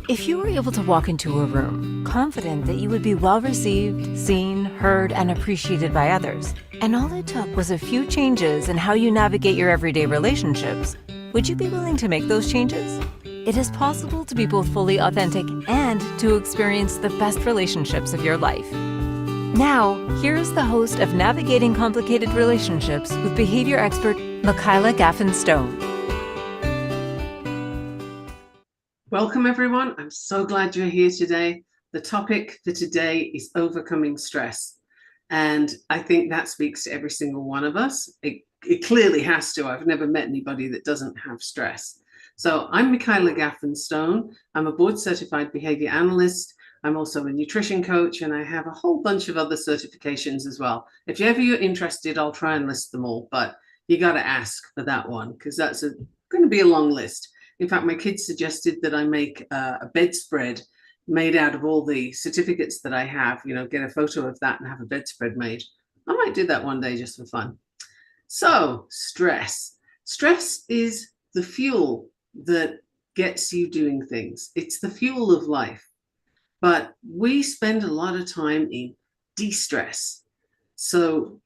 If you were able to walk into a room, confident that you would be well received, seen, heard, and appreciated by others, and all it took was a few changes in how you navigate your everyday relationships, would you be willing to make those changes? It is possible to be both fully authentic and to experience the best relationships of your life. Now, here is the host of Navigating Complicated Relationships with behavior expert Michaela Gaffen. Welcome, everyone. I'm so glad you're here today. The topic for today is overcoming stress. And I think that speaks to every single one of us. It clearly has to. I've never met anybody that doesn't have stress. So I'm Michaela Gaffen. I'm a board certified behavior analyst. I'm also a nutrition coach, and I have a whole bunch of other certifications as well. If ever you're interested, I'll try and list them all, but you got to ask for that one because that's going to be a long list. In fact, my kids suggested that I make a bedspread made out of all the certificates that I have, get a photo of that and have a bedspread made. I might do that one day just for fun. So, stress. Stress is the fuel that gets you doing things. It's the fuel of life. But we spend a lot of time in de-stress. So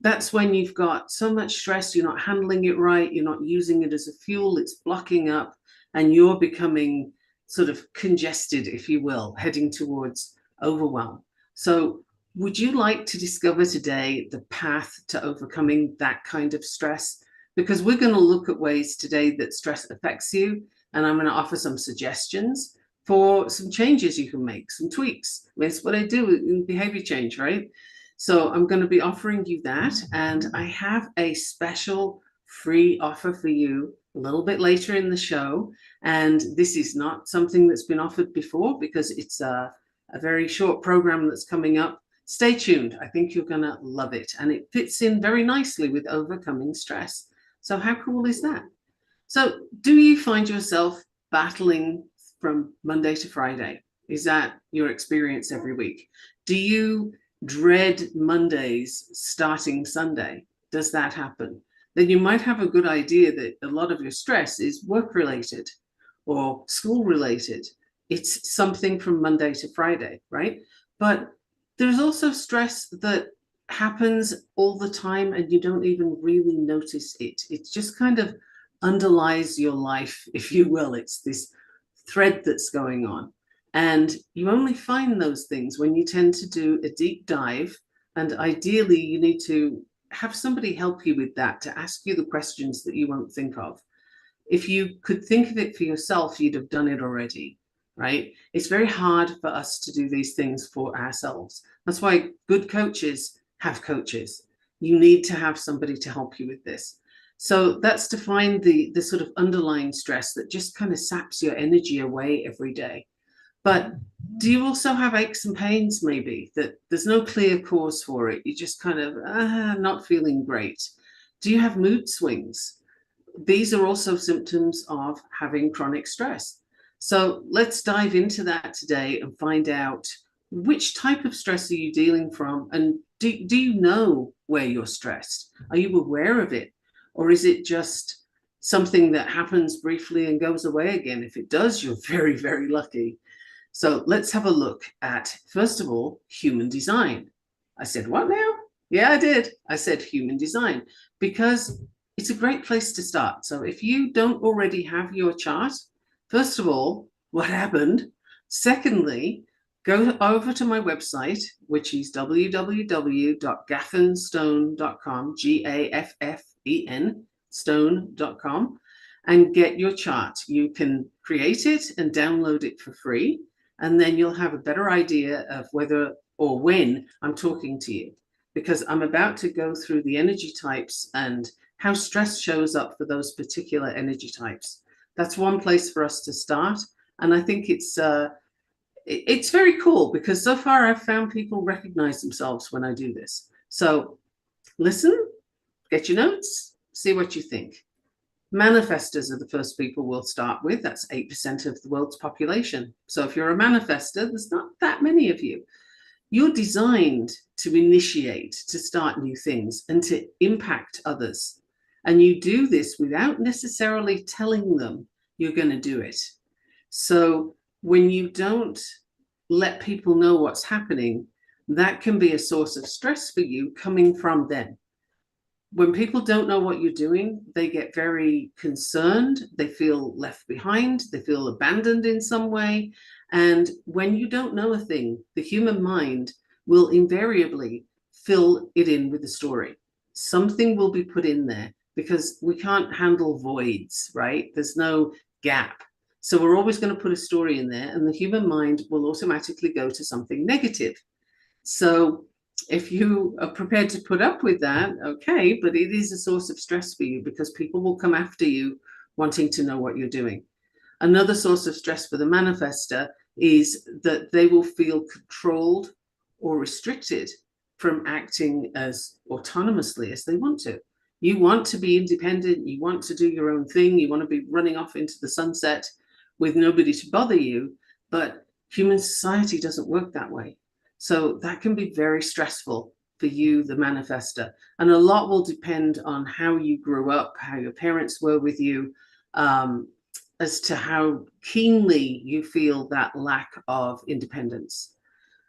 that's when you've got so much stress, you're not handling it right, you're not using it as a fuel, it's blocking up, and you're becoming sort of congested, if you will, heading towards overwhelm. So would you like to discover today the path to overcoming that kind of stress? Because we're going to look at ways today that stress affects you, and I'm going to offer some suggestions for some changes you can make, some tweaks. That's what I do in behavior change, right? So I'm going to be offering you that, and I have a special free offer for you a little bit later in the show. And this is not something that's been offered before because it's a very short program that's coming up. Stay tuned. I think you're going to love it. And it fits in very nicely with overcoming stress. So how cool is that? So do you find yourself battling from Monday to Friday? Is that your experience every week? Do you dread Mondays starting Sunday? Does that happen? Then you might have a good idea that a lot of your stress is work related or school related. It's something from Monday to Friday, right? But there's also stress that happens all the time and you don't even really notice it. It just kind of underlies your life, if you will. It's this thread that's going on. And you only find those things when you tend to do a deep dive. And ideally, you need to have somebody help you with that, to ask you the questions that you won't think of. If you could think of it for yourself, you'd have done it already, right? It's very hard for us to do these things for ourselves. That's why good coaches have coaches. You need to have somebody to help you with this. So that's to find the sort of underlying stress that just kind of saps your energy away every day. But do you also have aches and pains, maybe, that there's no clear cause for it? You're just kind of not feeling great. Do you have mood swings? These are also symptoms of having chronic stress. So let's dive into that today and find out which type of stress are you dealing from, and do you know where you're stressed? Are you aware of it? Or is it just something that happens briefly and goes away again? If it does, you're very, very lucky. So let's have a look at, first of all, human design. I said, what now? Yeah, I did. I said human design because it's a great place to start. So if you don't already have your chart, first of all, what happened? Secondly, go over to my website, which is www.gaffenstone.com, Gaffen, stone.com, and get your chart. You can create it and download it for free. And then you'll have a better idea of whether or when I'm talking to you, because I'm about to go through the energy types and how stress shows up for those particular energy types. That's one place for us to start. And I think it's very cool because so far I've found people recognize themselves when I do this. So listen, get your notes, see what you think. Manifestors are the first people we'll start with. That's 8% of the world's population. So if you're a manifestor, there's not that many of you. You're designed to initiate, to start new things and to impact others. And you do this without necessarily telling them you're going to do it. So when you don't let people know what's happening, that can be a source of stress for you coming from them. When people don't know what you're doing, they get very concerned, they feel left behind, they feel abandoned in some way. And when you don't know a thing, the human mind will invariably fill it in with a story. Something will be put in there because we can't handle voids, right? There's no gap. So we're always going to put a story in there, and the human mind will automatically go to something negative. So if you are prepared to put up with that, okay, but it is a source of stress for you because people will come after you wanting to know what you're doing. Another source of stress for the manifester is that they will feel controlled or restricted from acting as autonomously as they want to. You want to be independent, you want to do your own thing, you want to be running off into the sunset with nobody to bother you, but human society doesn't work that way. So that can be very stressful for you, the manifester. And a lot will depend on how you grew up, how your parents were with you, as to how keenly you feel that lack of independence.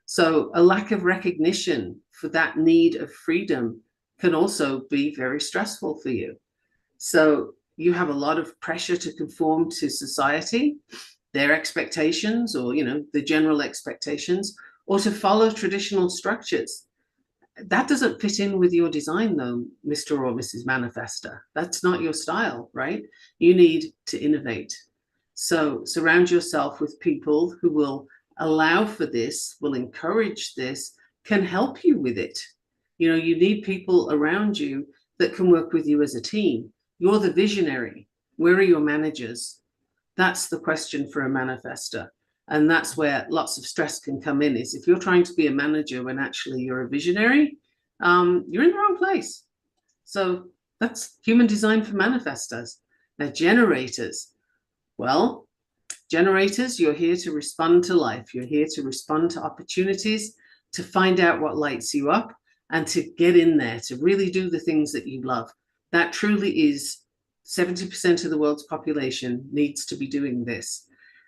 So a lack of recognition for that need of freedom can also be very stressful for you. So you have a lot of pressure to conform to society, their expectations, or the general expectations, or to follow traditional structures. That doesn't fit in with your design, though, Mr. or Mrs. Manifester. That's not your style, right? You need to innovate. So surround yourself with people who will allow for this, will encourage this, can help you with it. You need people around you that can work with you as a team. You're the visionary. Where are your managers? That's the question for a manifester. And that's where lots of stress can come in, is if you're trying to be a manager when actually you're a visionary, you're in the wrong place. So that's human design for manifestors. Now, generators. Well, generators, you're here to respond to life. You're here to respond to opportunities, to find out what lights you up, and to get in there, to really do the things that you love. That truly is 70% of the world's population needs to be doing this.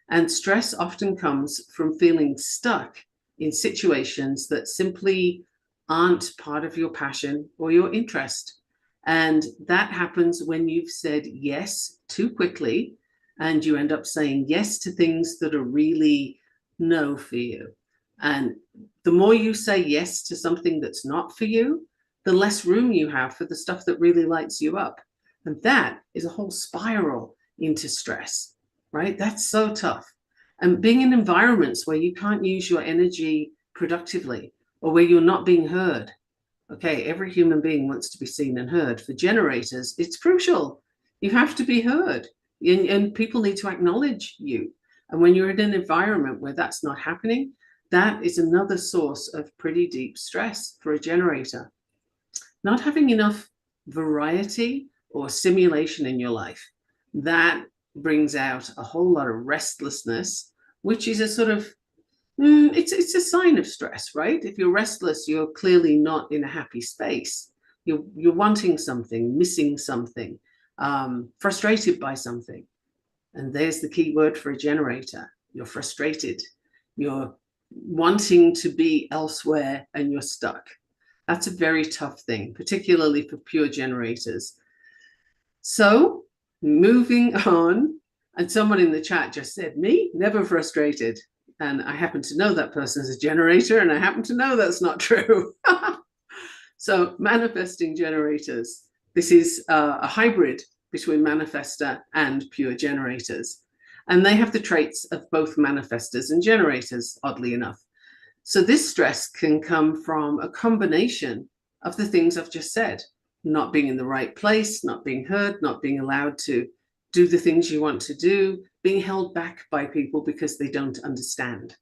And stress often comes from feeling stuck in situations that simply aren't part of your passion or your interest. And that happens when you've said yes too quickly, and you end up saying yes to things that are really no for you. And the more you say yes to something that's not for you, the less room you have for the stuff that really lights you up. And that is a whole spiral into stress, right? That's so tough. And being in environments where you can't use your energy productively, or where you're not being heard. Okay, every human being wants to be seen and heard. For generators, it's crucial. You have to be heard, and people need to acknowledge you. And when you're in an environment where that's not happening, that is another source of pretty deep stress for a generator. Not having enough variety or stimulation in your life, that brings out a whole lot of restlessness, which is a sort of, it's a sign of stress, right? If you're restless, you're clearly not in a happy space. You're wanting something, missing something, frustrated by something. And there's the key word for a generator. You're frustrated. You're wanting to be elsewhere and you're stuck. That's a very tough thing, particularly for pure generators. So moving on, and someone in the chat just said, me, never frustrated. And I happen to know that person is a generator, and I happen to know that's not true. So manifesting generators, this is a hybrid between manifester and pure generators. And they have the traits of both manifestors and generators, oddly enough. So this stress can come from a combination of the things I've just said: not being in the right place, not being heard, not being allowed to do the things you want to do, being held back by people because they don't understand.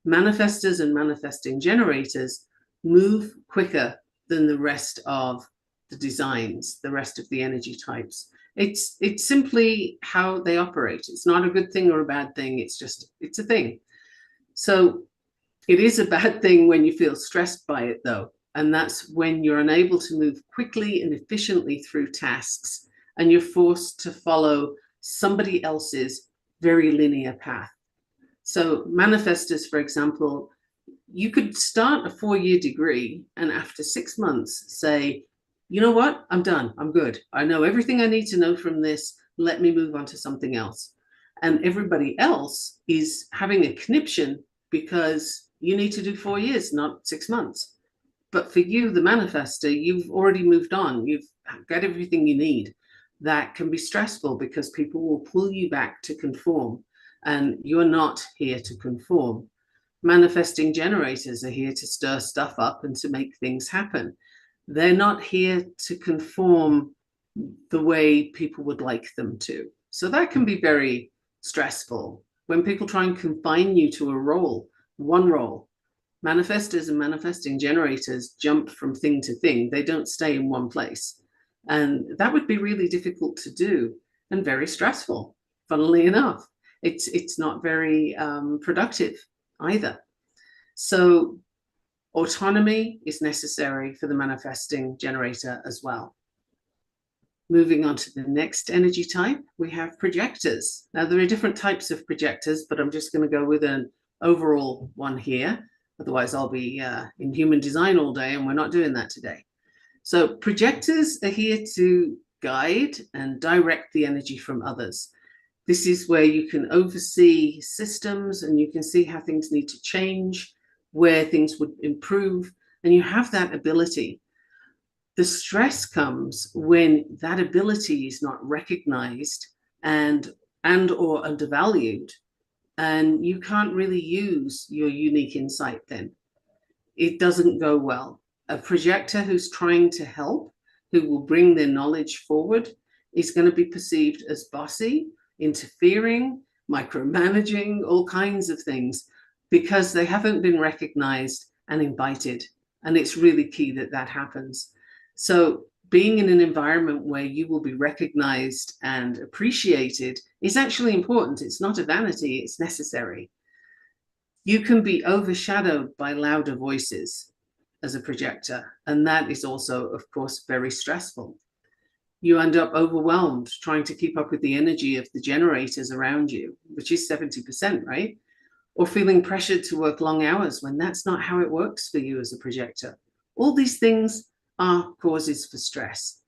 Manifestors and manifesting generators move quicker than the rest of the designs, the rest of the energy types. It's simply how they operate. It's not a good thing or a bad thing. It's a thing. So it is a bad thing when you feel stressed by it, though. And that's when you're unable to move quickly and efficiently through tasks, and you're forced to follow somebody else's very linear path. So manifestors, for example, you could start a 4-year degree and after 6 months say, you know what, I'm done, I'm good. I know everything I need to know from this. Let me move on to something else. And everybody else is having a conniption because you need to do 4 years, not 6 months. But for you, the manifester, you've already moved on. You've got everything you need. That can be stressful because people will pull you back to conform, and you're not here to conform. Manifesting generators are here to stir stuff up and to make things happen. They're not here to conform the way people would like them to. So that can be very stressful when people try and confine you to a role, one role. Manifestors and manifesting generators jump from thing to thing. They don't stay in one place. And that would be really difficult to do and very stressful, funnily enough. It's not very productive either. So autonomy is necessary for the manifesting generator as well. Moving on to the next energy type, we have projectors. Now, there are different types of projectors, but I'm just going to go with an overall one here. Otherwise, I'll be in human design all day, and we're not doing that today. So projectors are here to guide and direct the energy from others. This is where you can oversee systems and you can see how things need to change, where things would improve, and you have that ability. The stress comes when that ability is not recognized and or undervalued, and you can't really use your unique insight then. It doesn't go well. A projector who's trying to help, who will bring their knowledge forward, is going to be perceived as bossy, interfering, micromanaging, all kinds of things, because they haven't been recognized and invited. And it's really key that that happens. So being in an environment where you will be recognized and appreciated is actually important. It's not a vanity, it's necessary. You can be overshadowed by louder voices as a projector, and that is also, of course, very stressful. You end up overwhelmed trying to keep up with the energy of the generators around you, which is 70%, right? Or feeling pressured to work long hours when that's not how it works for you as a projector. All these things are causes for stress.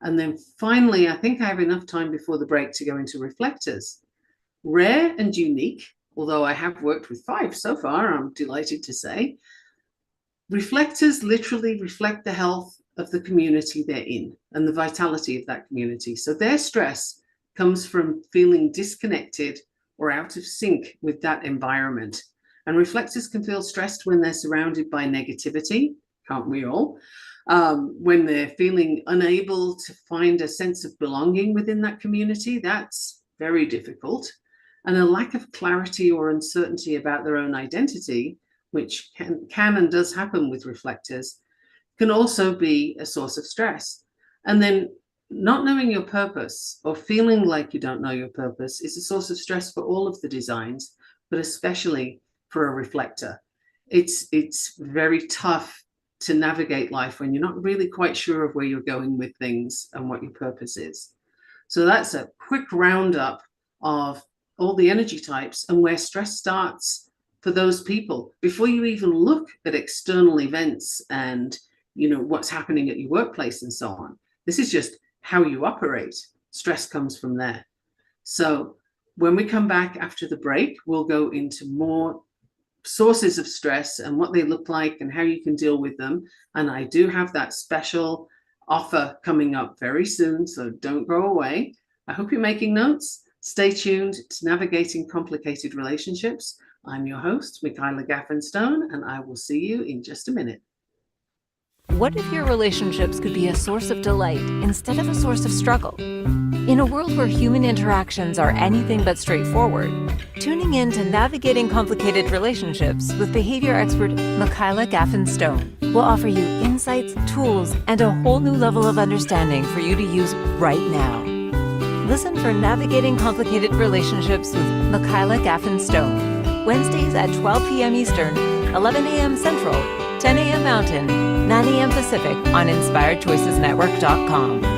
And then finally, I think I have enough time before the break to go into reflectors. Rare and unique, although I have worked with 5 so far, I'm delighted to say. Reflectors literally reflect the health of the community they're in and the vitality of that community. So their stress comes from feeling disconnected or out of sync with that environment. And reflectors can feel stressed when they're surrounded by negativity, can't we all? When they're feeling unable to find a sense of belonging within that community, that's very difficult. And a lack of clarity or uncertainty about their own identity, which can and does happen with reflectors, can also be a source of stress. And then not knowing your purpose or feeling like you don't know your purpose is a source of stress for all of the designs, but especially for a reflector. It's very tough to navigate life when you're not really quite sure of where you're going with things and what your purpose is. So that's a quick roundup of all the energy types and where stress starts for those people before you even look at external events and what's happening at your workplace and so on. This is just how you operate. Stress comes from there. So when we come back after the break, we'll go into more sources of stress and what they look like and how you can deal with them. And I do have that special offer coming up very soon, so don't go away. I hope you're making notes. Stay tuned to Navigating Complicated Relationships. I'm your host, Michaela Gaffen, and I will see you in just a minute. What if your relationships could be a source of delight instead of a source of struggle? In a world where human interactions are anything but straightforward, tuning in to Navigating Complicated Relationships with behavior expert Michaela Gaffen will offer you insights, tools, and a whole new level of understanding for you to use right now. Listen for Navigating Complicated Relationships with Michaela Gaffen Wednesdays at 12 p.m. Eastern, 11 a.m. Central, 10 a.m. Mountain, 9 a.m. Pacific on InspiredChoicesNetwork.com.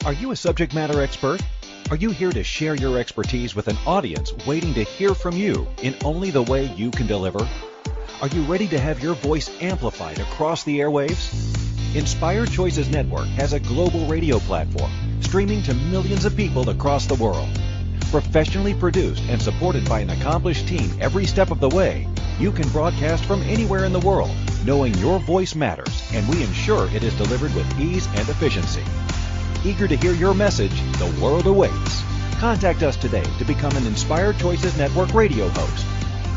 Are you a subject matter expert? Are you here to share your expertise with an audience waiting to hear from you in only the way you can deliver? Are you ready to have your voice amplified across the airwaves? Inspired Choices Network has a global radio platform streaming to millions of people across the world. Professionally produced and supported by an accomplished team every step of the way, you can broadcast from anywhere in the world, knowing your voice matters, and we ensure it is delivered with ease and efficiency. Eager to hear your message, the world awaits. Contact us today to become an Inspired Choices Network radio host.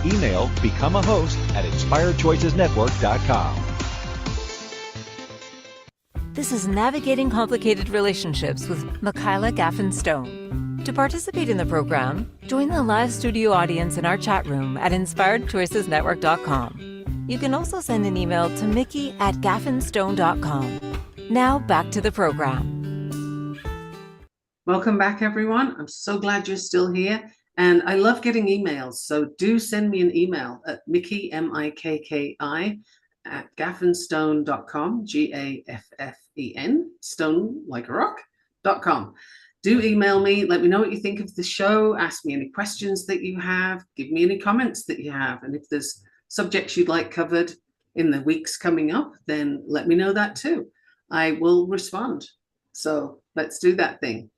Email become a host at inspiredchoicesnetwork.com. This is Navigating Complicated Relationships with Michaela Gaffen Stone. To participate in the program, join the live studio audience in our chat room at inspiredchoicesnetwork.com. You can also send an email to mickey@gaffenstone.com. Now back to the program. Welcome back, everyone. I'm so glad you're still here. And I love getting emails. So do send me an email at Mickey, M-I-K-K-I, at gaffenstone.com, Gaffen, stone like a rock.com. Do email me. Let me know what you think of the show. Ask me any questions that you have. Give me any comments that you have. And if there's subjects you'd like covered in the weeks coming up, then let me know that too. I will respond. So let's do that thing.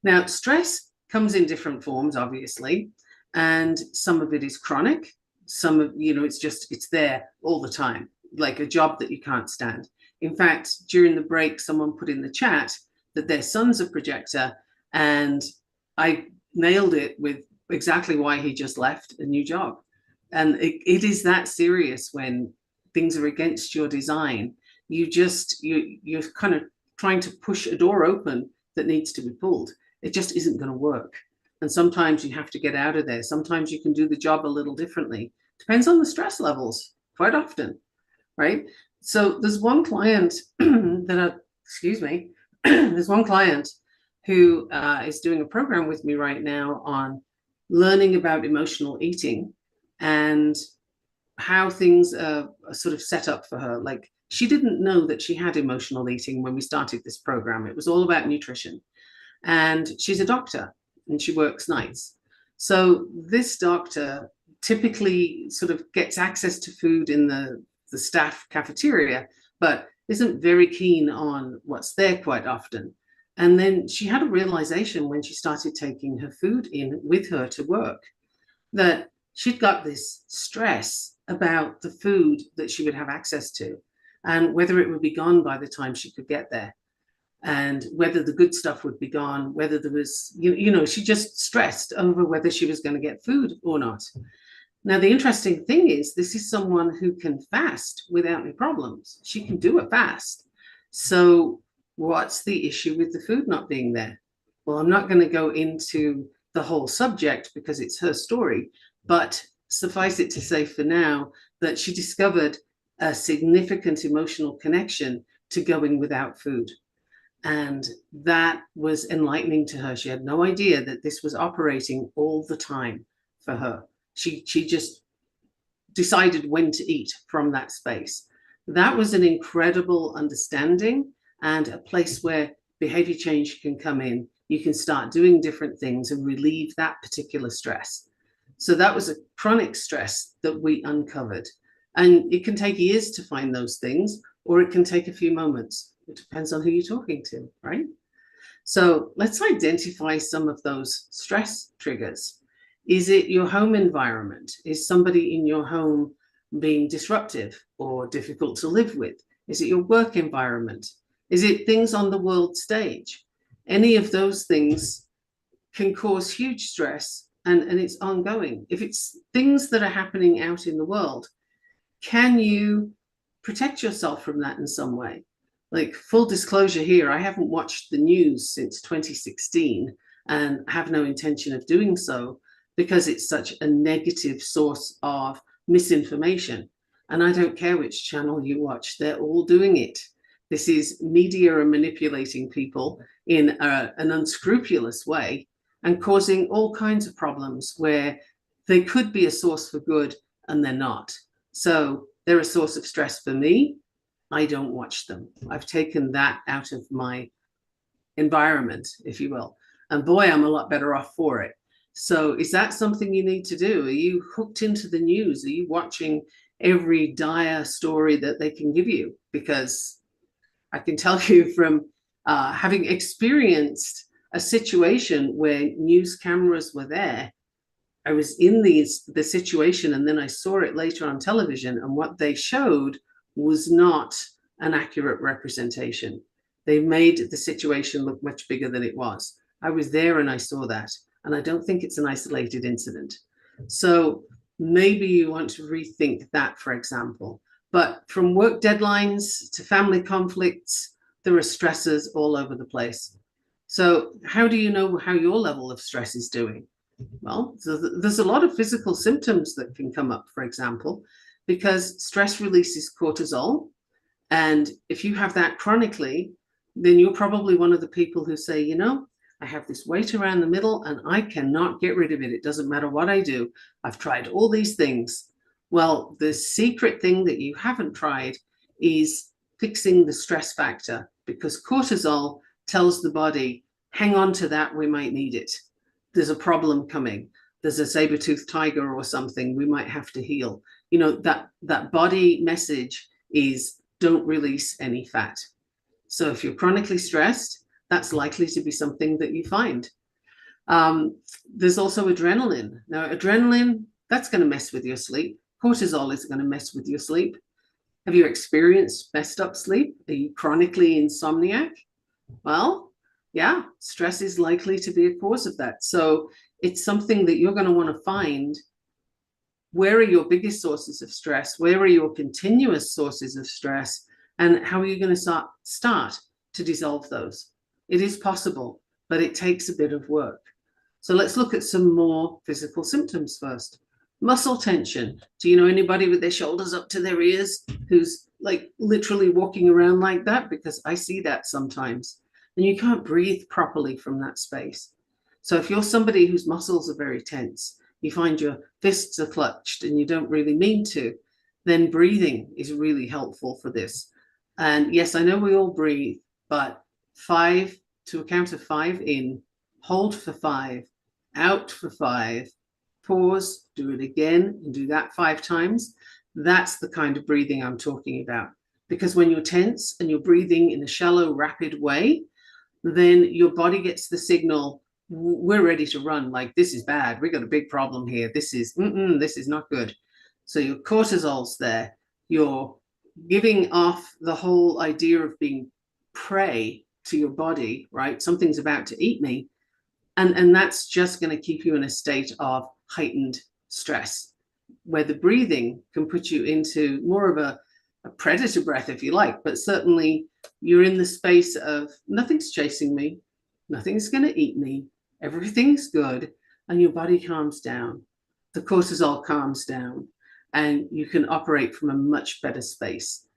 Now, stress comes in different forms, obviously, and some of it is chronic. Some of, it's there all the time, like a job that you can't stand. In fact, during the break, someone put in the chat that their son's a projector, and I nailed it with exactly why he just left a new job. And it is that serious when things are against your design. You're kind of trying to push a door open that needs to be pulled. It just isn't going to work. And sometimes you have to get out of there. Sometimes you can do the job a little differently. Depends on the stress levels, quite often, right? So there's one client there's one client who is doing a program with me right now on learning about emotional eating and how things are sort of set up for her. Like, she didn't know that she had emotional eating when we started this program. It was all about nutrition. And she's a doctor and she works nights. So this doctor typically sort of gets access to food in the staff cafeteria, but isn't very keen on what's there quite often. And then she had a realization when she started taking her food in with her to work that she'd got this stress about the food that she would have access to and whether it would be gone by the time she could get there, and whether the good stuff would be gone, whether there was, she just stressed over whether she was going to get food or not. Now, the interesting thing is, this is someone who can fast without any problems. She can do a fast. So what's the issue with the food not being there? Well, I'm not going to go into the whole subject because it's her story, but suffice it to say for now that she discovered a significant emotional connection to going without food. And that was enlightening to her. She had no idea that this was operating all the time for her. She just decided when to eat from that space. That was an incredible understanding and a place where behavior change can come in. You can start doing different things and relieve that particular stress. So that was a chronic stress that we uncovered. And it can take years to find those things, or it can take a few moments. It depends on who you're talking to, right? So let's identify some of those stress triggers. Is it your home environment? Is somebody in your home being disruptive or difficult to live with? Is it your work environment? Is it things on the world stage? Any of those things can cause huge stress, and it's ongoing. If it's things that are happening out in the world, can you protect yourself from that in some way? Like, full disclosure here, I haven't watched the news since 2016 and have no intention of doing so because it's such a negative source of misinformation. And I don't care which channel you watch, they're all doing it. This is media and manipulating people in an unscrupulous way and causing all kinds of problems where they could be a source for good and they're not. So they're a source of stress for me. I don't watch them. I've taken that out of my environment, if you will. And boy, I'm a lot better off for it. So is that something you need to do? Are you hooked into the news? Are you watching every dire story that they can give you? Because I can tell you from having experienced a situation where news cameras were there, I was in the situation, and then I saw it later on television, and what they showed was not an accurate representation. They made the situation look much bigger than it was. I was there and I saw that, and I don't think it's an isolated incident. So maybe you want to rethink that, for example. But from work deadlines to family conflicts, there are stressors all over the place. So how do you know how your level of stress is doing? Well, so there's a lot of physical symptoms that can come up, for example, because stress releases cortisol. And if you have that chronically, then you're probably one of the people who say, you know, I have this weight around the middle and I cannot get rid of it. It doesn't matter what I do. I've tried all these things. Well, the secret thing that you haven't tried is fixing the stress factor, because cortisol tells the body, hang on to that, we might need it. There's a problem coming. There's a saber-toothed tiger or something we might have to heal. You know, that body message is don't release any fat. So if you're chronically stressed, that's likely to be something that you find. There's also adrenaline. Now, adrenaline, that's going to mess with your sleep. Cortisol is going to mess with your sleep. Have you experienced messed up sleep? Are you chronically insomniac? Well, yeah, stress is likely to be a cause of that. So it's something that you're going to want to find. Where are your biggest sources of stress? Where are your continuous sources of stress? And how are you going to start to dissolve those? It is possible, but it takes a bit of work. So let's look at some more physical symptoms first. Muscle tension. Do you know anybody with their shoulders up to their ears who's like literally walking around like that? Because I see that sometimes. And you can't breathe properly from that space. So if you're somebody whose muscles are very tense, you find your fists are clutched and you don't really mean to, then breathing is really helpful for this. And yes, I know we all breathe, but 5 to a count of 5 in, hold for 5, out for 5, pause, do it again, and do that 5 times. That's the kind of breathing I'm talking about. Because when you're tense and you're breathing in a shallow, rapid way, then your body gets the signal, we're ready to run. Like, this is bad. We got a big problem here. This is not good. So your cortisol's there. You're giving off the whole idea of being prey to your body, right? Something's about to eat me. And that's just going to keep you in a state of heightened stress, where the breathing can put you into more of a predator breath, if you like, but certainly you're in the space of nothing's chasing me, nothing's going to eat me, everything's good, and your body calms down. The cortisol calms down, and you can operate from a much better space.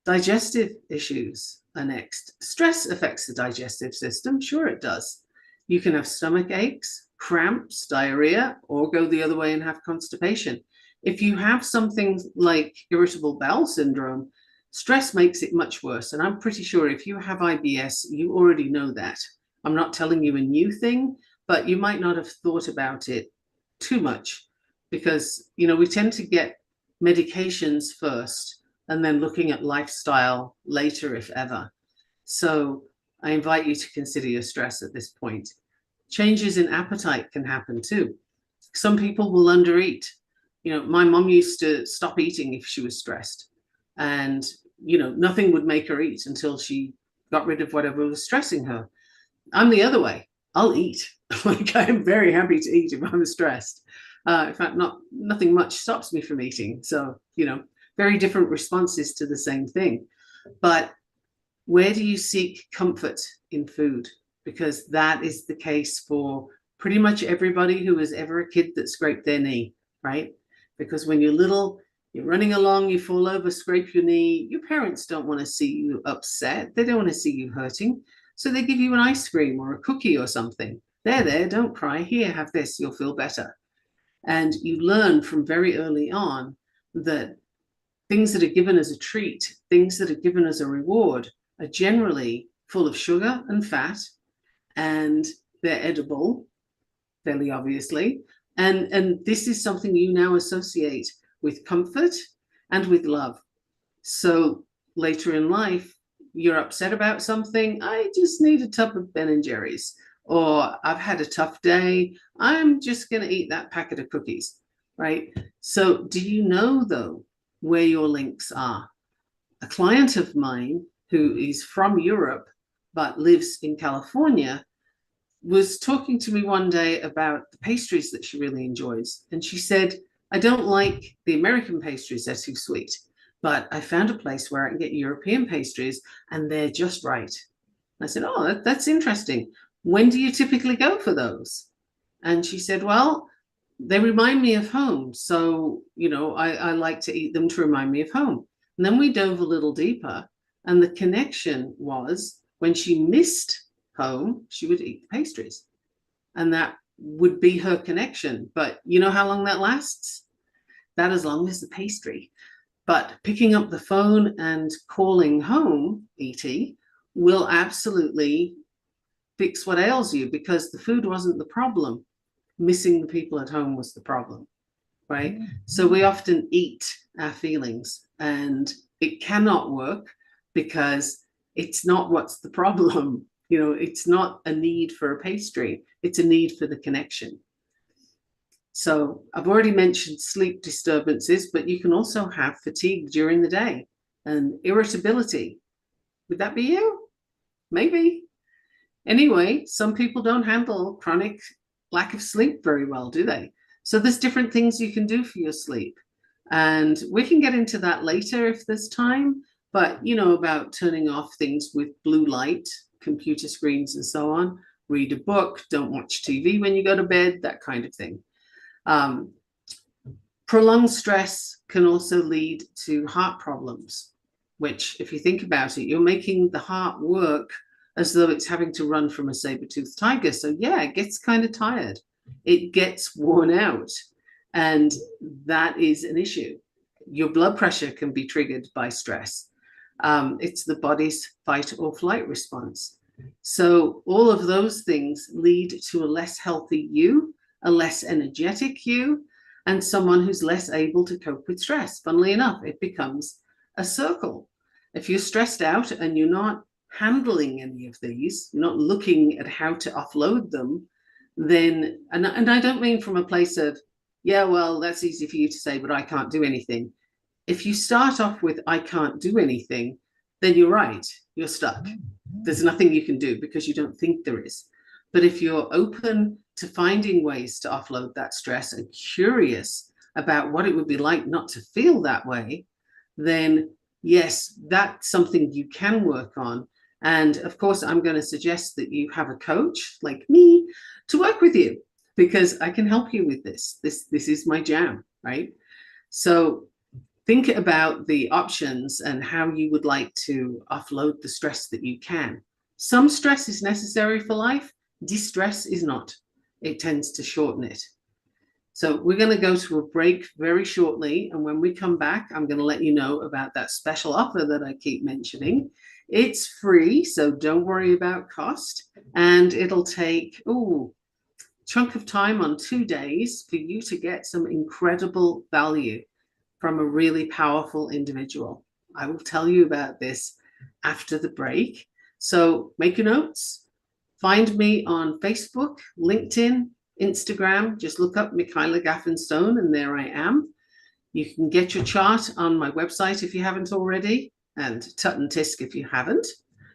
Digestive issues are next. Stress affects the digestive system. Sure, it does. You can have stomach aches, cramps, diarrhea, or go the other way and have constipation. If you have something like irritable bowel syndrome, stress makes it much worse. And I'm pretty sure if you have IBS, you already know that. I'm not telling you a new thing, but you might not have thought about it too much, because, you know, we tend to get medications first and then looking at lifestyle later, if ever. So I invite you to consider your stress at this point. Changes in appetite can happen too. Some people will undereat. You know, my mom used to stop eating if she was stressed, and, you know, nothing would make her eat until she got rid of whatever was stressing her. I'm the other way. I'll eat. Like, I'm very happy to eat if I'm stressed. In fact, nothing much stops me from eating. So, you know, very different responses to the same thing. But where do you seek comfort in food? Because that is the case for pretty much everybody who was ever a kid that scraped their knee, right? Because when you're little, you're running along, you fall over, scrape your knee. Your parents don't want to see you upset. They don't want to see you hurting. So they give you an ice cream or a cookie or something. There, don't cry. Here, have this. You'll feel better. And you learn from very early on that things that are given as a treat, things that are given as a reward, are generally full of sugar and fat, and they're edible, fairly obviously. And this is something you now associate with comfort and with love. So later in life, you're upset about something. I just need a tub of Ben and Jerry's. Or I've had a tough day. I'm just going to eat that packet of cookies, right? So do you know, though, where your links are? A client of mine who is from Europe but lives in California was talking to me one day about the pastries that she really enjoys. And she said, I don't like the American pastries, they're too sweet. But I found a place where I can get European pastries and they're just right. I said, oh, that's interesting. When do you typically go for those? And she said, well, they remind me of home. So, I like to eat them to remind me of home. And then we dove a little deeper, and the connection was when she missed home, she would eat the pastries. And that would be her connection. But you know how long that lasts? That as long as the pastry. But picking up the phone and calling home, ET, will absolutely fix what ails you, because the food wasn't the problem. Missing the people at home was the problem, right? Mm-hmm. So we often eat our feelings, and it cannot work because it's not what's the problem. It's not a need for a pastry. It's a need for the connection. So I've already mentioned sleep disturbances, but you can also have fatigue during the day and irritability. Would that be you? Maybe. Anyway, some people don't handle chronic lack of sleep very well, do they? So there's different things you can do for your sleep. And we can get into that later if there's time, but about turning off things with blue light, computer screens and so on, read a book, don't watch TV when you go to bed, that kind of thing. Prolonged stress can also lead to heart problems, which, if you think about it, you're making the heart work as though it's having to run from a saber-toothed tiger. So yeah, it gets kind of tired. It gets worn out. And that is an issue. Your blood pressure can be triggered by stress. It's the body's fight or flight response. So all of those things lead to a less healthy you, a less energetic you, and someone who's less able to cope with stress. Funnily enough, it becomes a circle. If you're stressed out and you're not handling any of these, you're not looking at how to offload them, then, and I don't mean from a place of, yeah, well, that's easy for you to say, but I can't do anything. If you start off with, I can't do anything, then you're right, you're stuck. There's nothing you can do because you don't think there is. But if you're open to finding ways to offload that stress and curious about what it would be like not to feel that way, then yes, that's something you can work on. And of course, I'm going to suggest that you have a coach like me to work with you, because I can help you with this. This is my jam, right? So think about the options and how you would like to offload the stress that you can. Some stress is necessary for life. Distress is not. It tends to shorten it. So we're going to go to a break very shortly. And when we come back, I'm going to let you know about that special offer that I keep mentioning. It's free, so don't worry about cost. And it'll take a chunk of time on 2 days for you to get some incredible value from a really powerful individual. I will tell you about this after the break. So make your notes. Find me on Facebook, LinkedIn, Instagram. Just look up Michaela Gaffen Stone, and there I am. You can get your chart on my website if you haven't already, and Tut and Tisk if you haven't.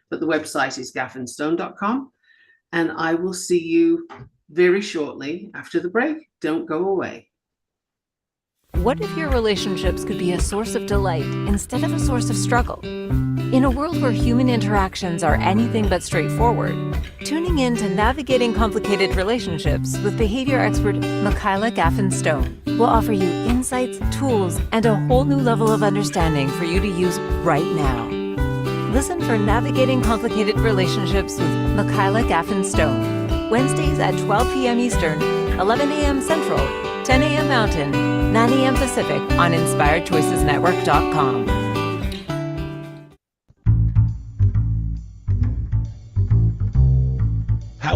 But the website is gaffenstone.com. And I will see you very shortly after the break. Don't go away. What if your relationships could be a source of delight instead of a source of struggle? In a world where human interactions are anything but straightforward, tuning in to Navigating Complicated Relationships with behavior expert Michaela Gaffen Stone will offer you insights, tools, and a whole new level of understanding for you to use right now. Listen for Navigating Complicated Relationships with Michaela Gaffen Stone, Wednesdays at 12 p.m. Eastern, 11 a.m. Central, 10 a.m. Mountain, 9 a.m. Pacific on InspiredChoicesNetwork.com.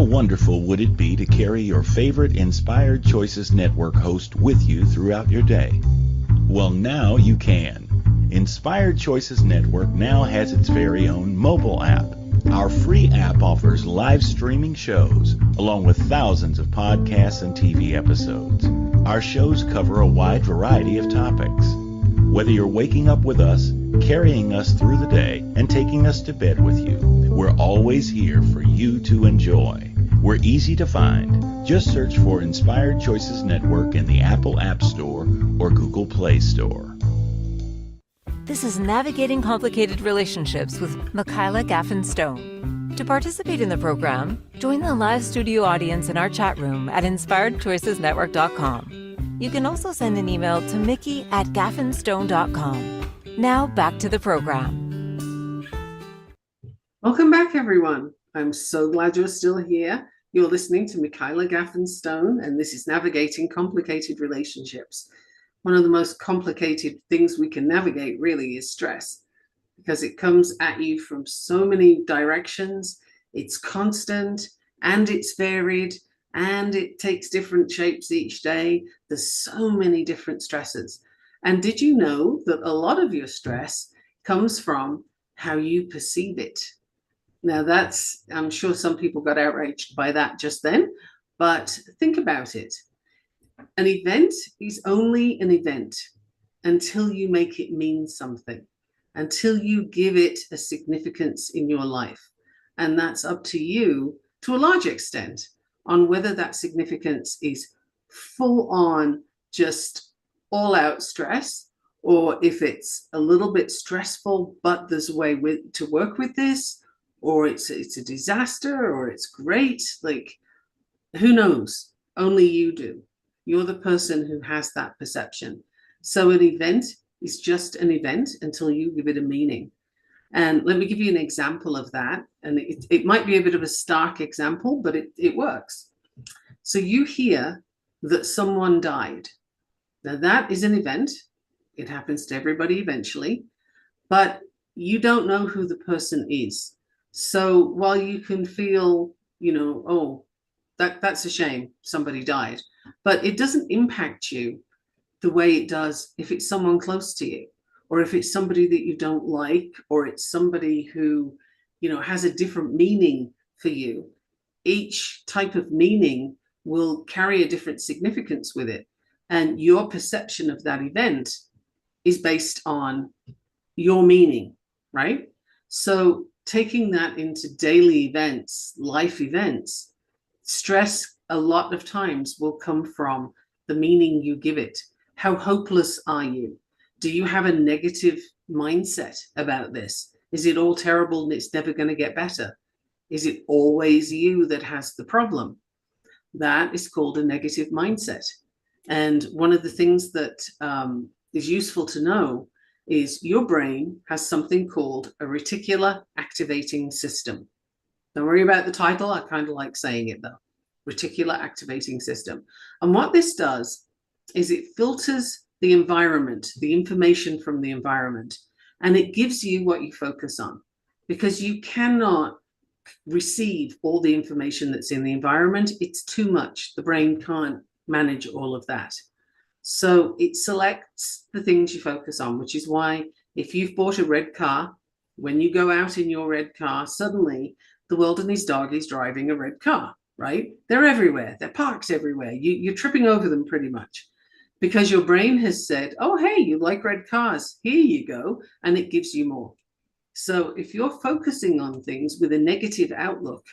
wonderful would it be to carry your favorite Inspired Choices Network host with you throughout your day? Well, now you can. Inspired Choices Network now has its very own mobile app. Our free app offers live streaming shows, along with thousands of podcasts and TV episodes. Our shows cover a wide variety of topics. Whether you're waking up with us, carrying us through the day, and taking us to bed with you, we're always here for you to enjoy. We're easy to find. Just search for Inspired Choices Network in the Apple App Store or Google Play Store. This is Navigating Complicated Relationships with Michaela Gaffen Stone. To participate in the program, join the live studio audience in our chat room at inspiredchoicesnetwork.com. You can also send an email to mickey@gaffenstone.com. Now back to the program. Welcome back, everyone. I'm so glad you're still here. You're listening to Michaela Gaffen Stone, and this is Navigating Complicated Relationships. One of the most complicated things we can navigate really is stress, because it comes at you from so many directions. It's constant and it's varied and it takes different shapes each day. There's so many different stresses. And did you know that a lot of your stress comes from how you perceive it? Now I'm sure some people got outraged by that just then, but think about it. An event is only an event until you make it mean something, until you give it a significance in your life. And that's up to you to a large extent on whether that significance is full on, just all out stress, or if it's a little bit stressful, but there's a way to work with this, or it's a disaster, or it's great. Like, who knows? Only you do. You're the person who has that perception. So an event is just an event until you give it a meaning. And let me give you an example of that. And it might be a bit of a stark example, but it works. So you hear that someone died. Now that is an event. It happens to everybody eventually, but you don't know who the person is. So while you can feel, oh, that's a shame, somebody died, but it doesn't impact you the way it does if it's someone close to you, or if it's somebody that you don't like, or it's somebody who, has a different meaning for you. Each type of meaning will carry a different significance with it. And your perception of that event is based on your meaning, right? So taking that into daily events, life events, stress a lot of times will come from the meaning you give it. How hopeless are you? Do you have a negative mindset about this? Is it all terrible and it's never going to get better? Is it always you that has the problem? That is called a negative mindset. And one of the things that is useful to know is your brain has something called a reticular activating system. Don't worry about the title. I kind of like saying it though. Reticular activating system. And what this does is it filters the environment, the information from the environment, and it gives you what you focus on, because you cannot receive all the information that's in the environment. It's too much. The brain can't manage all of that. So it selects the things you focus on, which is why if you've bought a red car, when you go out in your red car, suddenly the world and his dog is driving a red car, right? They're everywhere. They're parked everywhere. You're tripping over them pretty much, because your brain has said, oh, hey, you like red cars. Here you go. And it gives you more. So if you're focusing on things with a negative outlook,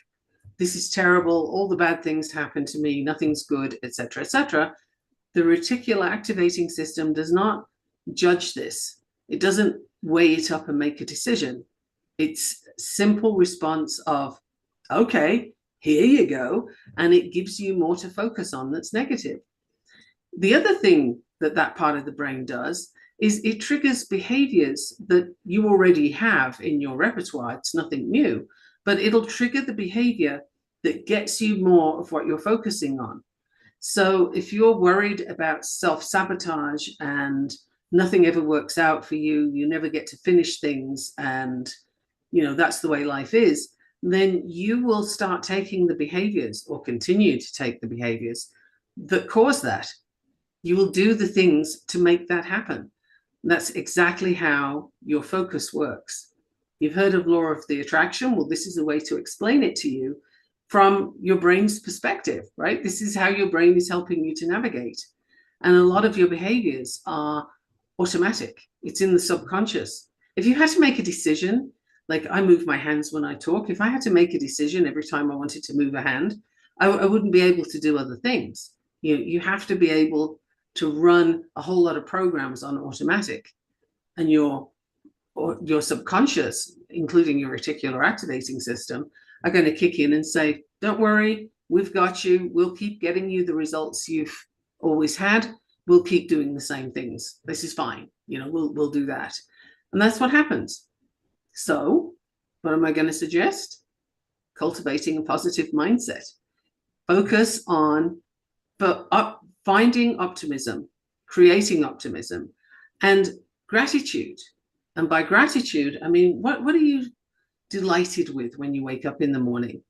this is terrible, all the bad things happen to me, nothing's good, etc., etc., the reticular activating system does not judge this. It doesn't weigh it up and make a decision. It's a simple response of, okay, here you go. And it gives you more to focus on that's negative. The other thing that part of the brain does is it triggers behaviors that you already have in your repertoire. It's nothing new, but it'll trigger the behavior that gets you more of what you're focusing on. So if you're worried about self-sabotage and nothing ever works out for you, you never get to finish things, and that's the way life is, then you will start taking the behaviors or continue to take the behaviors that cause that. You will do the things to make that happen. And that's exactly how your focus works. You've heard of law of the attraction. Well, this is a way to explain it to you from your brain's perspective, right? This is how your brain is helping you to navigate. And a lot of your behaviors are automatic. It's in the subconscious. If you had to make a decision, like I move my hands when I talk, if I had to make a decision every time I wanted to move a hand, I wouldn't be able to do other things. You have to be able to run a whole lot of programs on automatic, and your subconscious, including your reticular activating system, are going to kick in and say, don't worry, we've got you. We'll keep getting you the results you've always had. We'll keep doing the same things. This is fine. We'll do that. And that's what happens. So what am I going to suggest? Cultivating a positive mindset. Focus on finding optimism, creating optimism, and gratitude. And by gratitude, I mean, what are you delighted with when you wake up in the morning?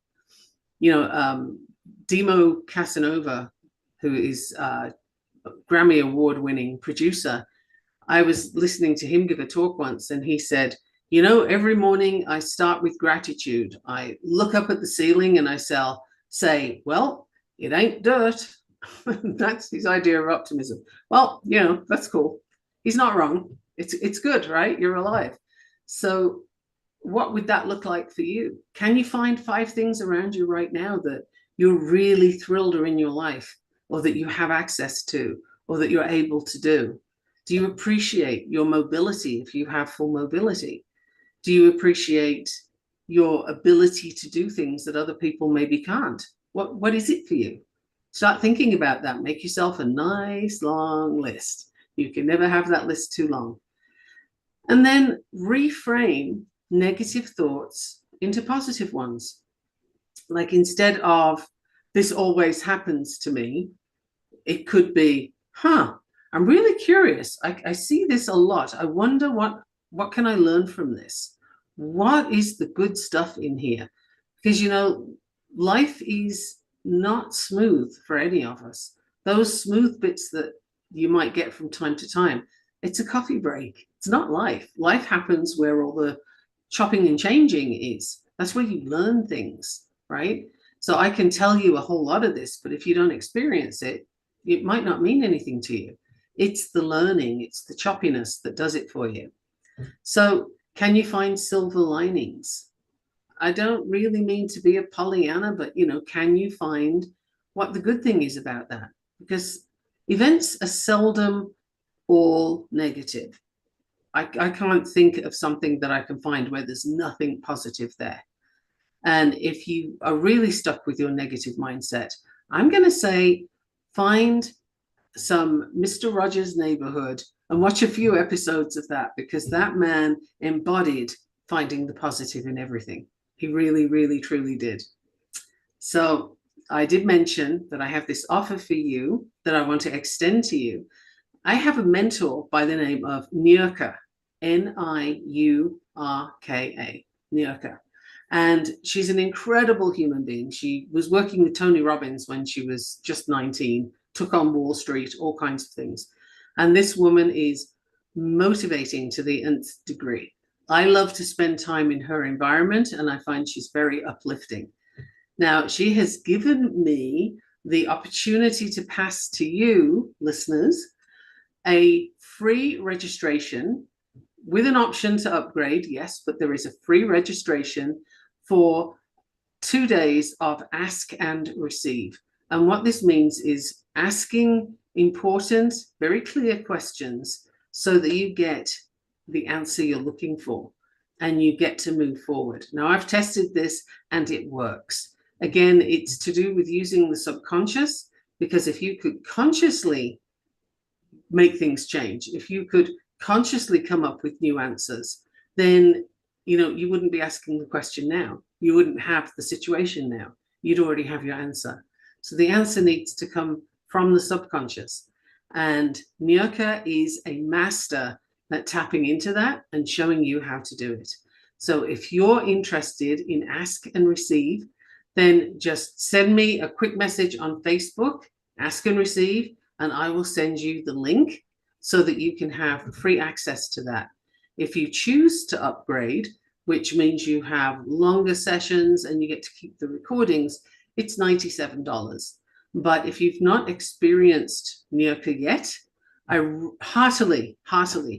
Demo Casanova, who is a Grammy award-winning producer, I was listening to him give a talk once, and he said, every morning I start with gratitude. I look up at the ceiling and I say, well, it ain't dirt. That's his idea of optimism. Well, that's cool. He's not wrong. It's good, right? You're alive. So what would that look like for you? Can you find 5 things around you right now that you're really thrilled are in your life, or that you have access to, or that you're able to do? Do you appreciate your mobility if you have full mobility? Do you appreciate your ability to do things that other people maybe can't? What is it for you? Start thinking about that. Make yourself a nice long list. You can never have that list too long. And then reframe negative thoughts into positive ones. Like, instead of this always happens to me, it could be, I'm really curious. I see this a lot. I wonder what can I learn from this? What is the good stuff in here? Because, life is not smooth for any of us. Those smooth bits that you might get from time to time, it's a coffee break. It's not life. Life happens where all the chopping and changing is. That's where you learn things, right? So I can tell you a whole lot of this, but if you don't experience it, it might not mean anything to you. It's the learning, it's the choppiness that does it for you. So can you find silver linings? I don't really mean to be a Pollyanna, but, can you find what the good thing is about that? Because events are seldom all negative. I can't think of something that I can find where there's nothing positive there. And if you are really stuck with your negative mindset, I'm going to say find some Mr. Rogers' Neighborhood and watch a few episodes of that, because that man embodied finding the positive in everything. He really, really, truly did. So I did mention that I have this offer for you that I want to extend to you. I have a mentor by the name of Niurka, Niurka. Niurka. And she's an incredible human being. She was working with Tony Robbins when she was just 19, took on Wall Street, all kinds of things. And this woman is motivating to the nth degree. I love to spend time in her environment, and I find she's very uplifting. Now, she has given me the opportunity to pass to you, listeners, a free registration with an option to upgrade, yes, but there is a free registration for 2 days of Ask and Receive. And what this means is asking important, very clear questions so that you get the answer you're looking for and you get to move forward. Now, I've tested this and it works. Again, it's to do with using the subconscious, because if you could consciously make things change, if you could consciously come up with new answers, then you wouldn't be asking the question now. You wouldn't have the situation now. You'd already have your answer. So the answer needs to come from the subconscious. And Niurka is a master at tapping into that and showing you how to do it. So if you're interested in Ask and Receive, then just send me a quick message on Facebook, Ask and Receive, and I will send you the link so that you can have free access to that. If you choose to upgrade, which means you have longer sessions and you get to keep the recordings, it's $97. But if you've not experienced Nyurka yet, I heartily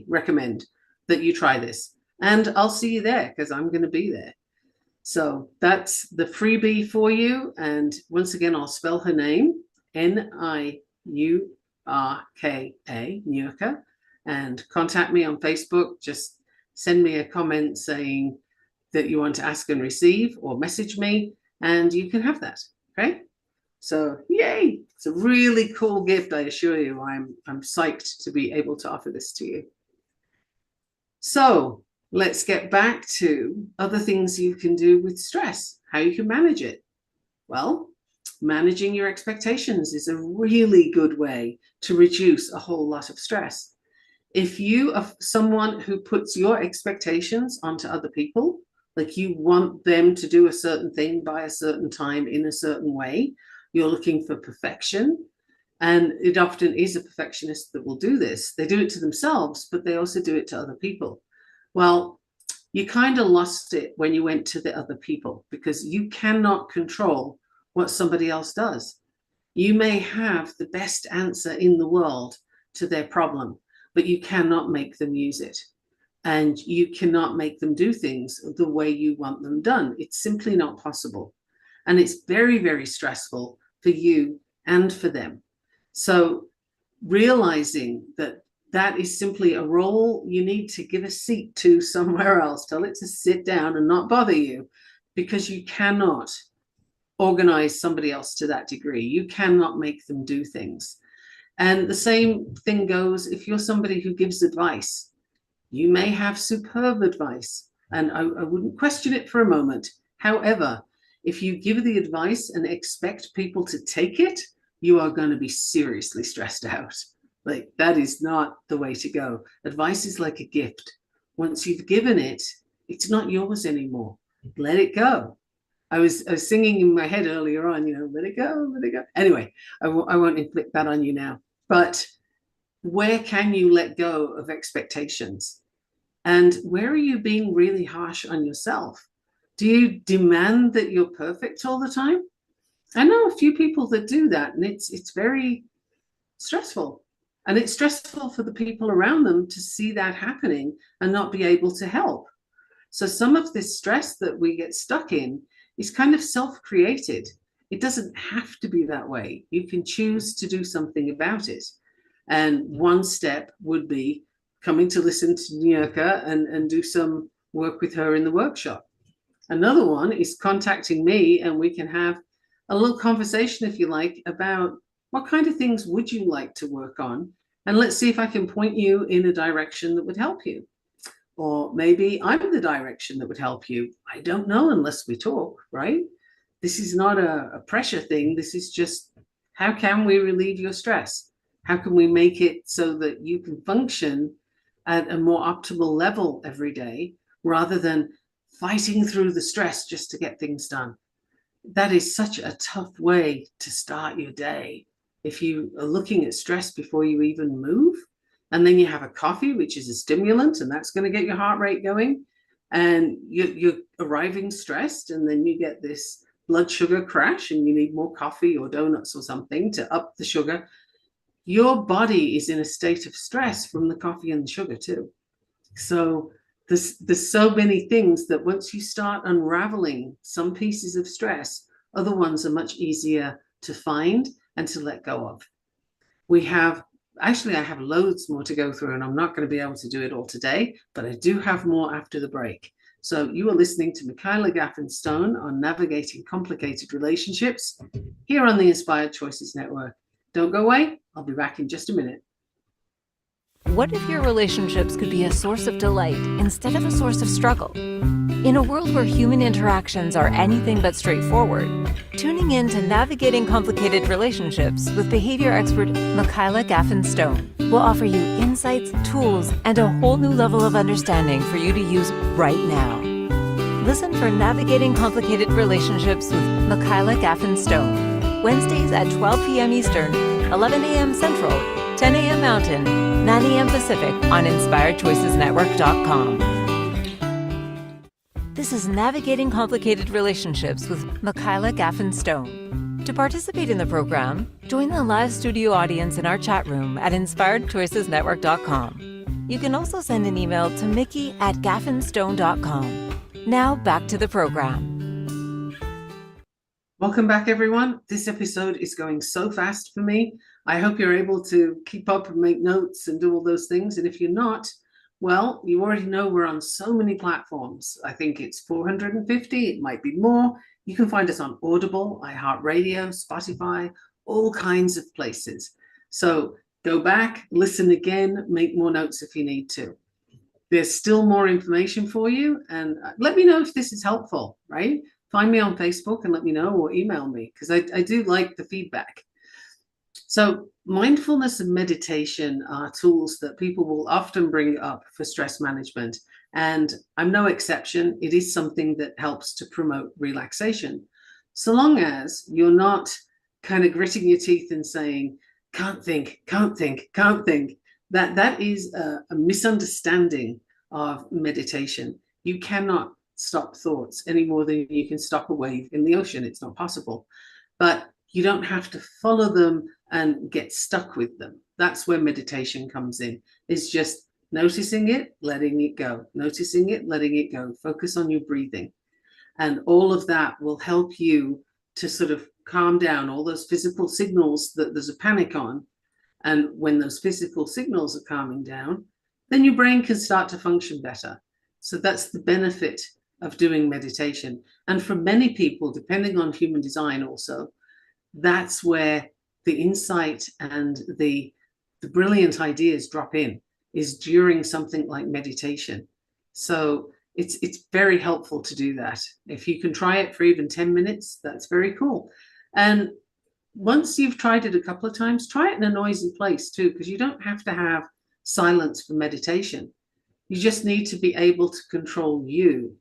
recommend that you try this. And I'll see you there because I'm going to be there. So that's the freebie for you. And once again, I'll spell her name, Niurka, Nyurka, and contact me on Facebook. Just send me a comment saying that you want to ask and receive, or message me, and you can have that. Okay. So yay. It's a really cool gift. I assure you, I'm psyched to be able to offer this to you. So let's get back to other things you can do with stress, how you can manage it. Well, managing your expectations is a really good way to reduce a whole lot of stress. If you are someone who puts your expectations onto other people, like you want them to do a certain thing by a certain time in a certain way, you're looking for perfection. And it often is a perfectionist that will do this. They do it to themselves, but they also do it to other people. Well, you kind of lost it when you went to the other people, because you cannot control what somebody else does. You may have the best answer in the world to their problem, but you cannot make them use it. And you cannot make them do things the way you want them done. It's simply not possible. And it's very, very stressful for you and for them. So realizing that that is simply a role you need to give a seat to somewhere else, tell it to sit down and not bother you, because you cannot organize somebody else to that degree. You cannot make them do things. And the same thing goes if you're somebody who gives advice. You may have superb advice, and I wouldn't question it for a moment. However, if you give the advice and expect people to take it, you are going to be seriously stressed out. Like, that is not the way to go. Advice is like a gift. Once you've given it, it's not yours anymore. Let it go. I was singing in my head earlier on, let it go, let it go. Anyway, I won't inflict that on you now. But where can you let go of expectations? And where are you being really harsh on yourself? Do you demand that you're perfect all the time? I know a few people that do that, and it's very stressful. And it's stressful for the people around them to see that happening and not be able to help. So some of this stress that we get stuck in is kind of self-created. It doesn't have to be that way. You can choose to do something about it. And one step would be coming to listen to Nyurka and do some work with her in the workshop. Another one is contacting me, and we can have a little conversation, if you like, about what kind of things would you like to work on? And let's see if I can point you in a direction that would help you. Or maybe I'm the direction that would help you. I don't know unless we talk, right? This is not a pressure thing. This is just, how can we relieve your stress? How can we make it so that you can function at a more optimal level every day, rather than fighting through the stress just to get things done? That is such a tough way to start your day. If you are looking at stress before you even move, and then you have a coffee, which is a stimulant, and that's going to get your heart rate going, and you're arriving stressed, and then you get this blood sugar crash and you need more coffee or donuts or something to up the sugar. Your body is in a state of stress from the coffee and the sugar too. So there's so many things that once you start unraveling some pieces of stress, other ones are much easier to find and to let go of. I have loads more to go through, and I'm not going to be able to do it all today, but I do have more after the break. So you are listening to Michaela Gaffen Stone on Navigating Complicated Relationships here on the Inspired Choices Network. Don't go away. I'll be back in just a minute. What if your relationships could be a source of delight instead of a source of struggle? In a world where human interactions are anything but straightforward, tuning in to Navigating Complicated Relationships with behavior expert Michaela Gaffen Stone will offer you insights, tools, and a whole new level of understanding for you to use right now. Listen for Navigating Complicated Relationships with Michaela Gaffen Stone, Wednesdays at 12 p.m. Eastern, 11 a.m. Central, 10 a.m. Mountain, 9 a.m. Pacific on InspiredChoicesNetwork.com. This is Navigating Complicated Relationships with Michaela Gaffen Stone. To participate in the program, join the live studio audience in our chat room at InspiredChoicesNetwork.com. You can also send an email to mickey@gaffenstone.com. Now back to the program. Welcome back, everyone. This episode is going so fast for me. I hope you're able to keep up and make notes and do all those things. And if you're not, well, you already know we're on so many platforms. I think it's 450. It might be more. You can find us on Audible, iHeartRadio, Spotify, all kinds of places. So go back, listen again, make more notes if you need to. There's still more information for you, and let me know if this is helpful, right? Find me on Facebook and let me know, or email me, because I do like the feedback. So mindfulness and meditation are tools that people will often bring up for stress management, and I'm no exception. It is something that helps to promote relaxation, so long as you're not kind of gritting your teeth and saying, can't think, can't think, can't think. That is a misunderstanding of meditation. You cannot stop thoughts any more than you can stop a wave in the ocean. It's not possible. But you don't have to follow them and get stuck with them. That's where meditation comes in. It's just noticing it, letting it go. Noticing it, letting it go. Focus on your breathing. And all of that will help you to sort of calm down all those physical signals that there's a panic on. And when those physical signals are calming down, then your brain can start to function better. So that's the benefit of doing meditation. And for many people, depending on human design also, that's where the insight and the brilliant ideas drop in, is during something like meditation. So it's very helpful to do that. If you can try it for even 10 minutes, that's very cool. And once you've tried it a couple of times, try it in a noisy place too, because you don't have to have silence for meditation. You just need to be able to control you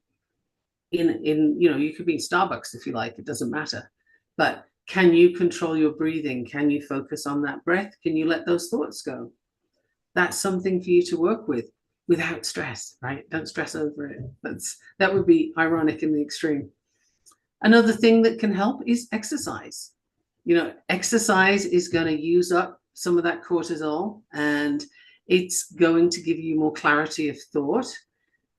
in you could be in Starbucks if you like, it doesn't matter. But can you control your breathing? Can you focus on that breath? Can you let those thoughts go? That's something for you to work with without stress, right? Don't stress over it. That would be ironic in the extreme. Another thing that can help is exercise. Exercise is going to use up some of that cortisol, and it's going to give you more clarity of thought.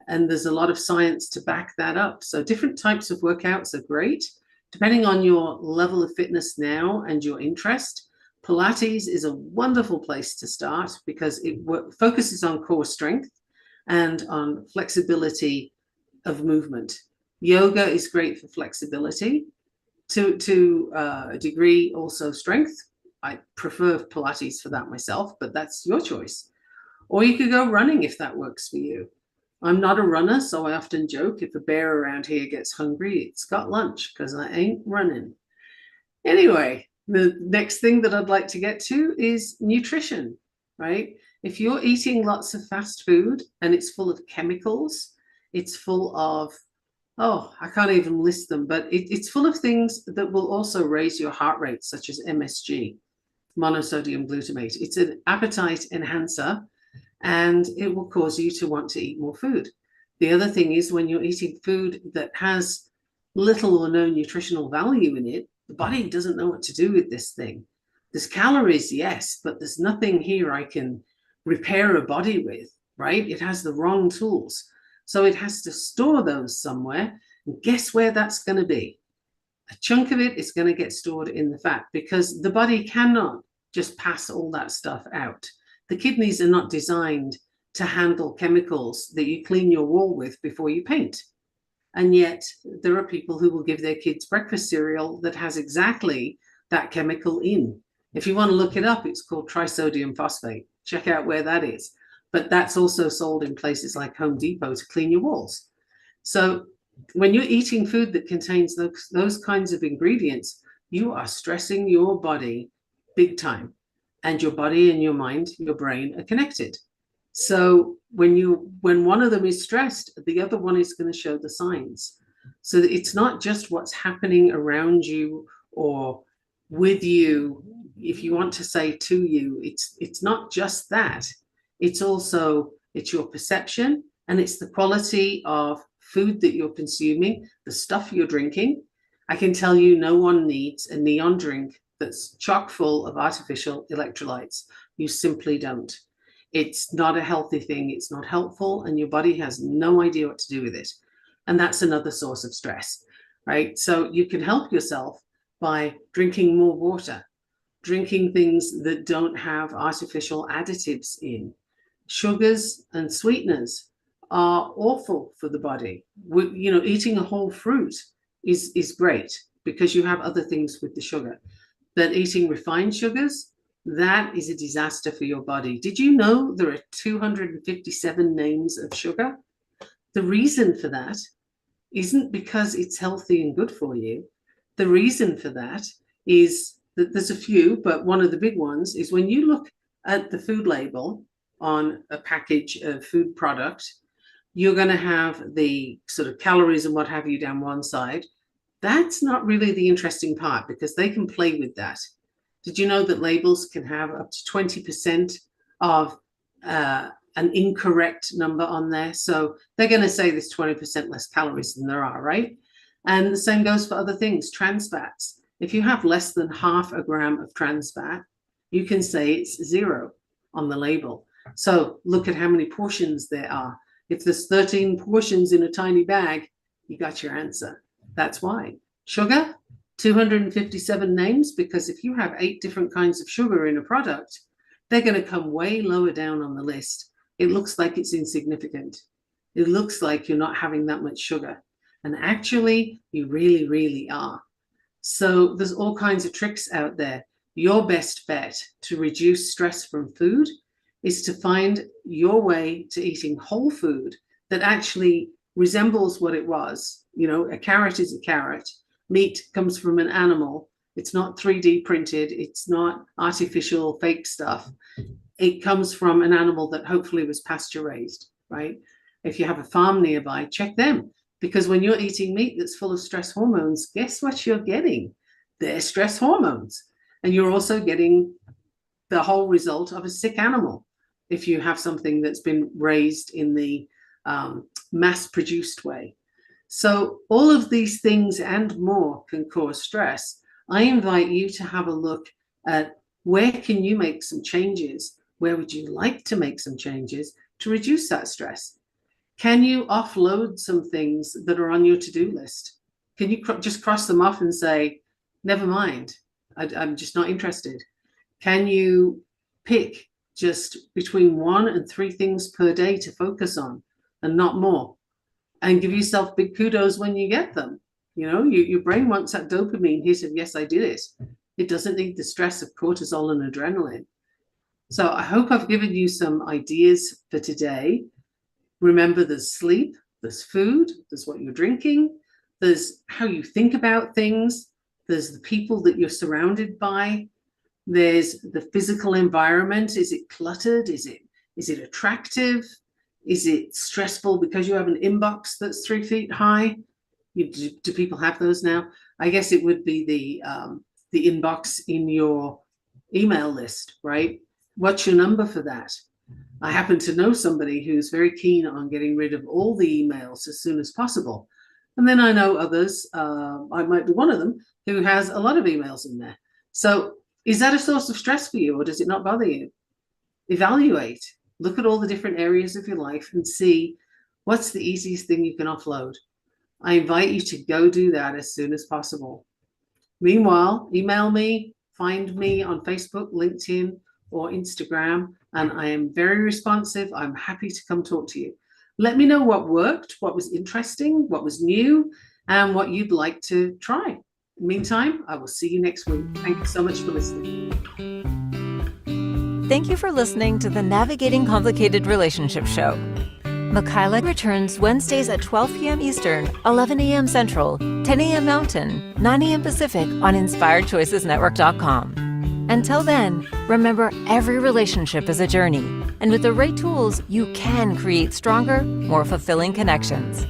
And there's a lot of science to back that up. So different types of workouts are great. Depending on your level of fitness now and your interest, Pilates is a wonderful place to start because it focuses on core strength and on flexibility of movement. Yoga is great for flexibility. To a degree, also strength. I prefer Pilates for that myself, but that's your choice. Or you could go running if that works for you. I'm not a runner, so I often joke if a bear around here gets hungry, it's got lunch, because I ain't running. Anyway, the next thing that I'd like to get to is nutrition, right? If you're eating lots of fast food and it's full of chemicals, it's full of I can't even list them, but it's full of things that will also raise your heart rate, such as MSG, monosodium glutamate. It's an appetite enhancer, and it will cause you to want to eat more food. The other thing is when you're eating food that has little or no nutritional value in it, the body doesn't know what to do with this thing. There's calories, yes, but there's nothing here I can repair a body with, right? It has the wrong tools. So it has to store those somewhere. And guess where that's going to be? A chunk of it is going to get stored in the fat, because the body cannot just pass all that stuff out. The kidneys are not designed to handle chemicals that you clean your wall with before you paint. And yet there are people who will give their kids breakfast cereal that has exactly that chemical in. If you want to look it up, it's called trisodium phosphate. Check out where that is. But that's also sold in places like Home Depot to clean your walls. So when you're eating food that contains those kinds of ingredients, you are stressing your body big time. And your body and your mind, your brain are connected. So when one of them is stressed, the other one is going to show the signs. so that it's not just what's happening around you or with you. If you want to say to you, it's not just that. It's also, it's your perception, and it's the quality of food that you're consuming, the stuff you're drinking. I can tell you no one needs a neon drink that's chock full of artificial electrolytes. You simply don't. It's not a healthy thing. It's not helpful, and your body has no idea what to do with it. And that's another source of stress, right? So you can help yourself by drinking more water, drinking things that don't have artificial additives in. Sugars and sweeteners are awful for the body. Eating a whole fruit is great because you have other things with the sugar. But eating refined sugars, that is a disaster for your body. Did you know there are 257 names of sugar? The reason for that isn't because it's healthy and good for you. The reason for that is that there's a few, but one of the big ones is when you look at the food label on a package of food product, you're going to have the sort of calories and what have you down one side. That's not really the interesting part because they can play with that. Did you know that labels can have up to 20% of an incorrect number on there? So they're going to say there's 20% less calories than there are, right? And the same goes for other things, trans fats. If you have less than half a gram of trans fat, you can say it's 0 on the label. So look at how many portions there are. If there's 13 portions in a tiny bag, you got your answer. That's why. Sugar, 257 names, because if you have 8 different kinds of sugar in a product, they're going to come way lower down on the list. It looks like it's insignificant. It looks like you're not having that much sugar. And actually, you really, really are. So there's all kinds of tricks out there. Your best bet to reduce stress from food is to find your way to eating whole food that actually resembles what it was. A carrot is a carrot. Meat comes from an animal. It's not 3D printed. It's not artificial fake stuff. It comes from an animal that hopefully was pasture raised, right? If you have a farm nearby, check them. Because when you're eating meat that's full of stress hormones, guess what you're getting? They're stress hormones. And you're also getting the whole result of a sick animal if you have something that's been raised in the mass-produced way. So all of these things and more can cause stress. I invite you to have a look at where can you make some changes? Where would you like to make some changes to reduce that stress? Can you offload some things that are on your to-do list? Can you just cross them off and say, never mind, I'm just not interested? Can you pick just between 1 and 3 things per day to focus on and not more? And give yourself big kudos when you get them. Your brain wants that dopamine hit of, yes, I did it. It doesn't need the stress of cortisol and adrenaline. So I hope I've given you some ideas for today. Remember, there's sleep, there's food, there's what you're drinking, there's how you think about things, there's the people that you're surrounded by, there's the physical environment. Is it cluttered? Is it attractive? Is it stressful because you have an inbox that's 3 feet high? Do people have those now? I guess it would be the inbox in your email list, right? What's your number for that? I happen to know somebody who's very keen on getting rid of all the emails as soon as possible. And then I know others, I might be one of them, who has a lot of emails in there. So is that a source of stress for you, or does it not bother you? Evaluate. Look at all the different areas of your life and see what's the easiest thing you can offload. I invite you to go do that as soon as possible. Meanwhile, email me, find me on Facebook, LinkedIn, or Instagram, and I am very responsive. I'm happy to come talk to you. Let me know what worked, what was interesting, what was new, and what you'd like to try. Meantime, I will see you next week. Thank you so much for listening. Thank you for listening to the Navigating Complicated Relationships show. Michaela returns Wednesdays at 12 p.m. Eastern, 11 a.m. Central, 10 a.m. Mountain, 9 a.m. Pacific on InspiredChoicesNetwork.com. Until then, remember, every relationship is a journey, and with the right tools, you can create stronger, more fulfilling connections.